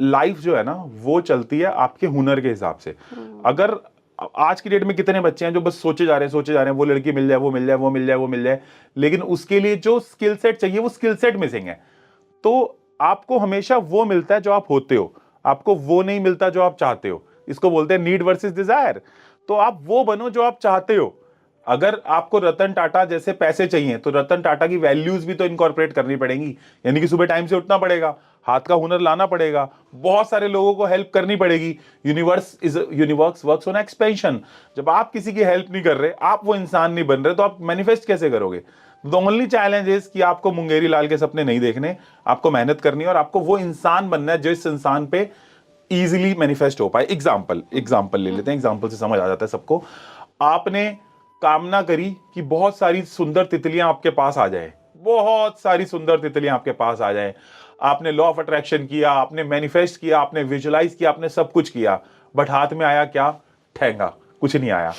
Life जो है ना वो चलती है आपके हुनर के हिसाब से। अगर आज की डेट में कितने बच्चे हैं जो बस सोचे जा रहे हैं वो लड़की मिल जाए, वो मिल जाए, वो मिल जाए, वो मिल जाए, लेकिन उसके लिए जो स्किल सेट चाहिए वो स्किल सेट मिसिंग है। तो आपको हमेशा वो मिलता है जो आप होते हो, आपको वो नहीं मिलता जो आप चाहते हो। इसको बोलते हैं नीड वर्सेस डिजायर। तो आप वो बनो जो आप चाहते हो। अगर आपको रतन टाटा जैसे पैसे चाहिए तो रतन टाटा की वैल्यूज भी तो इनकॉर्पोरेट करनी पड़ेंगी, यानी कि सुबह टाइम से उठना पड़ेगा, हाथ का हुनर लाना पड़ेगा, बहुत सारे लोगों को हेल्प करनी पड़ेगी। Universe works on expansion. जब आप किसी की हेल्प नहीं कर रहे, आप वो इंसान नहीं बन रहे, तो आप मैनिफेस्ट कैसे करोगे? द ओनली चैलेंज इज कि आपको मुंगेरी लाल के सपने नहीं देखने, आपको मेहनत करनी है और आपको वो इंसान बनना है जिस इंसान पे इजीली मैनिफेस्ट हो पाए। एग्जाम्पल ले लेते हैं, एग्जाम्पल से समझ आ जाता है सबको। आपने कामना करी कि बहुत सारी सुंदर तितलियां आपके पास आ जाए, बहुत सारी सुंदर तितलियां आपके पास आ जाए। आपने लॉ ऑफ अट्रैक्शन किया, आपने मैनिफेस्ट किया, आपने विजुलाइज किया, आपने सब कुछ किया, बट हाथ में आया क्या? ठेंगा, कुछ नहीं आया।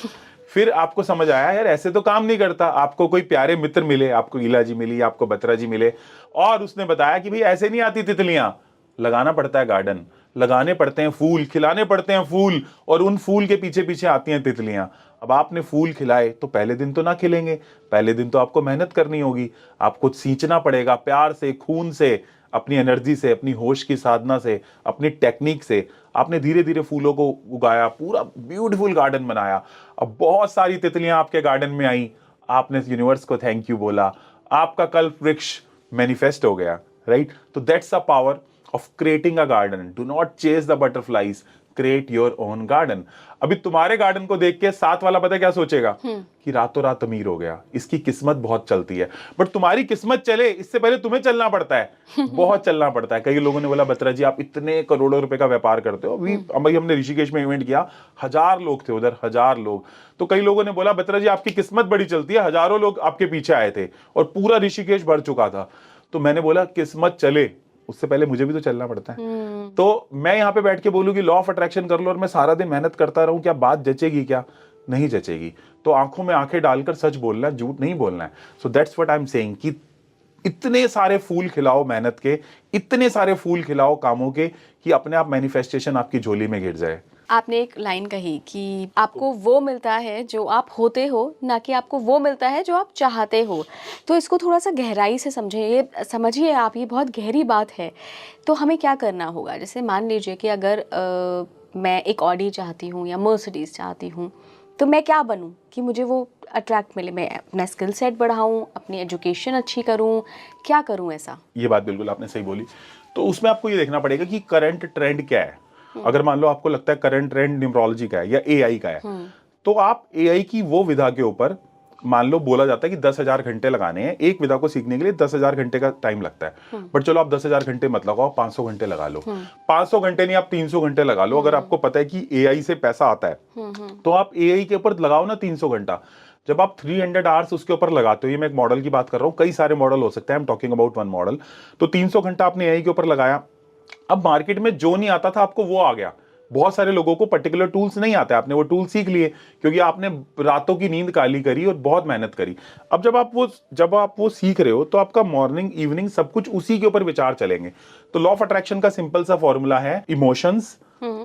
फिर आपको समझ आया यार ऐसे तो काम नहीं करता। आपको कोई प्यारे मित्र मिले, आपको ईला जी मिली, आपको बत्रा जी मिले, और उसने बताया कि भाई ऐसे नहीं आती तितलियां, लगाना पड़ता है गार्डन, लगाने पड़ते हैं फूल, खिलाने पड़ते हैं फूल, और उन फूल के पीछे पीछे आती हैं तितलियां। अब आपने फूल खिलाए तो पहले दिन तो ना खिलेंगे, पहले दिन तो आपको मेहनत करनी होगी, आपको सींचना पड़ेगा प्यार से, खून से, अपनी एनर्जी से, अपनी होश की साधना से, अपनी टेक्निक से। आपने धीरे धीरे फूलों को उगाया, पूरा ब्यूटीफुल गार्डन बनाया। अब बहुत सारी तितलियां आपके गार्डन में आई, आपने यूनिवर्स को थैंक यू बोला, आपका कल्प वृक्ष मैनिफेस्ट हो गया, राइट? तो that's a power of creating a garden. Do not chase the butterflies, create your own garden. अभी तुम्हारे गार्डन को देख के साथ वाला पता क्या सोचेगा कि रातों रात अमीर हो गया, इसकी किस्मत बहुत चलती है। बट तुम्हारी किस्मत चले इससे पहले तुम्हें चलना पड़ता है, बहुत चलना पड़ता है। कई लोगों ने बोला बत्रा जी आप इतने करोड़ों रुपए का व्यापार करते हो। अभी हमने ऋषिकेश में इवेंट किया, 1000 लोग थे उधर, 1000 लोग। तो कई लोगों ने बोला बत्रा जी आपकी किस्मत बड़ी चलती है, हजारों लोग आपके पीछे आए थे और पूरा ऋषिकेश भर चुका था। तो मैंने बोला किस्मत चले उससे पहले मुझे भी तो चलना पड़ता है। तो मैं यहां पे बैठ के बोलूं कि लॉ ऑफ अट्रैक्शन कर लो और मैं सारा दिन मेहनत करता रहूं, क्या बात जचेगी? क्या नहीं जचेगी। तो आंखों में आंखें डालकर सच बोलना है, झूठ नहीं बोलना है। So that's what I am saying कि इतने सारे फूल खिलाओ मेहनत के, इतने सारे फूल खिलाओ कामों के कि अपने आप मैनिफेस्टेशन आपकी झोली में गिर जाए। आपने एक लाइन कही कि आपको वो मिलता है जो आप होते हो, ना कि आपको वो मिलता है जो आप चाहते हो। तो इसको थोड़ा सा गहराई से समझिए आप, ये बहुत गहरी बात है। तो हमें क्या करना होगा? जैसे मान लीजिए कि अगर मैं एक ऑडी चाहती हूँ या मर्सिडीज़ चाहती हूँ, तो मैं क्या बनूँ कि मुझे वो अट्रैक्ट मिले? मैं अपना स्किल सेट बढ़ाऊँ, अपनी एजुकेशन अच्छी करूँ, क्या करूँ ऐसा? ये बात बिल्कुल आपने सही बोली। तो उसमें आपको ये देखना पड़ेगा कि करंट ट्रेंड क्या है। अगर मान लो आपको लगता है करंट ट्रेंड न्यूमरोलॉजी का है या एआई का है, तो आप एआई की वो विधा के ऊपर, मान लो बोला जाता है कि 10,000 घंटे लगाने हैं एक विधा को सीखने के लिए, 10,000 घंटे का टाइम लगता है। बट चलो आप 10,000 घंटे मत लगाओ, 500 घंटे लगा लो। 500 घंटे नहीं, आप 300 घंटे लगा लो। अगर आपको पता है कि एआई से पैसा आता है तो आप एआई के ऊपर लगाओ ना 300 घंटा। जब आप 300 आवर्स उसके ऊपर लगाते हो, ये मैं एक मॉडल की बात कर रहा हूँ, कई सारे मॉडल हो सकते हैं, I am talking about one model. तो 300 घंटा आपने एआई के ऊपर लगाया। अब मार्केट में जो नहीं आता था आपको वो आ गया। बहुत सारे लोगों को पर्टिकुलर टूल्स नहीं आते, आपने वो टूल सीख लिए क्योंकि आपने रातों की नींद काली करी और बहुत मेहनत करी। अब जब आप वो सीख रहे हो तो आपका मॉर्निंग इवनिंग सब कुछ उसी के ऊपर विचार चलेंगे। तो लॉ ऑफ अट्रैक्शन का सिंपल सा फॉर्मूला है इमोशंस,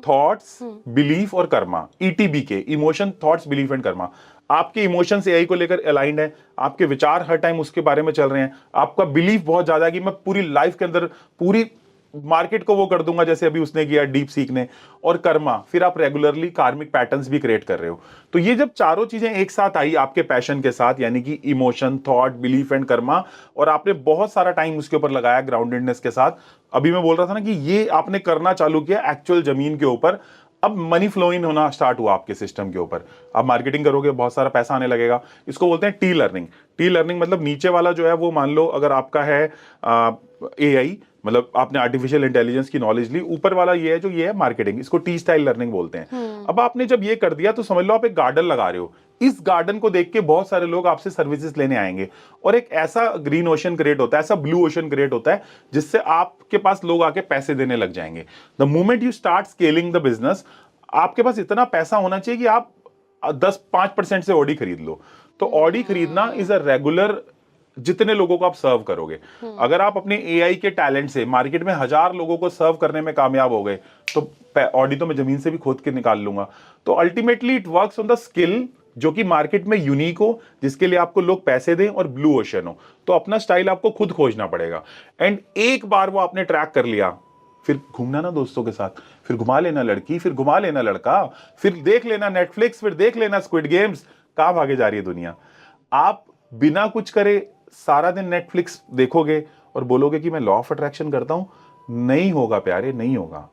थॉट्स, बिलीफ और कर्मा। ईटीबी के emotion, thoughts, belief and Karma. आपके इमोशंस एआई को लेकर अलाइंड है, आपके विचार हर टाइम उसके बारे में चल रहे हैं, आपका बिलीफ बहुत ज्यादा है कि मैं पूरी लाइफ के अंदर पूरी मार्केट को वो कर दूंगा जैसे अभी उसने किया डीप सीक ने, और कर्मा, फिर आप रेगुलरली कार्मिक पैटर्न्स भी क्रिएट कर रहे हो। तो ये जब चारों चीजें एक साथ आई आपके पैशन के साथ, यानी कि emotion, thought, belief and Karma, और आपने बहुत सारा टाइम उसके ऊपर लगाया ग्राउंडेडनेस के साथ। अभी मैं बोल रहा था ना कि ये आपने करना चालू किया एक्चुअल जमीन के ऊपर, अब मनी फ्लो इन होना स्टार्ट हुआ आपके सिस्टम के ऊपर। आप मार्केटिंग करोगे, बहुत सारा पैसा आने लगेगा। इसको बोलते हैं टी लर्निंग। टी लर्निंग मतलब नीचे वाला जो है वो, मान लो अगर आपका है एआई, मतलब आपने आर्टिफिशियल इंटेलिजेंस की नॉलेज ली, ऊपर वाला ये है जो ये है मार्केटिंग, इसको टी स्टाइल लर्निंग बोलते हैं। अब आपने जब ये कर दिया तो समझ लो आप एक गार्डन लगा रहे हो। इस गार्डन को देख के बहुत सारे लोग आपसे सर्विसेज लेने आएंगे और एक ऐसा ग्रीन ओशन क्रिएट होता है, ऐसा ब्लू ओशन क्रिएट होता है जिससे आपके पास लोग आके पैसे देने लग जाएंगे। The moment you start scaling the business, आपके पास इतना पैसा होना चाहिए कि आप 10-5% से ऑडी खरीद लो। तो ऑडी खरीदना इज अ रेगुलर जितने लोगों को आप सर्व करोगे। अगर आप अपने एआई के टैलेंट से मार्केट में 1000 लोगों को सर्व करने में कामयाब हो गए तो ऑडी तो मैं जमीन से भी खोद के निकाल लूंगा। तो ultimately it works on the skill जो कि मार्केट में यूनिक हो, जिसके लिए आपको लोग पैसे दें और ब्लू ओशन हो। तो अपना स्टाइल आपको खुद खोजना पड़ेगा। एंड एक बार वो आपने ट्रैक कर लिया, फिर घूमना ना दोस्तों के साथ, फिर घुमा लेना लड़की, फिर घुमा लेना लड़का, फिर देख लेना नेटफ्लिक्स, फिर देख लेना स्क्विड गेम्स। कहां भागे जा रही है दुनिया? आप बिना कुछ करे सारा दिन नेटफ्लिक्स देखोगे और बोलोगे कि मैं लॉ ऑफ अट्रैक्शन करता हूं, नहीं होगा प्यारे, नहीं होगा।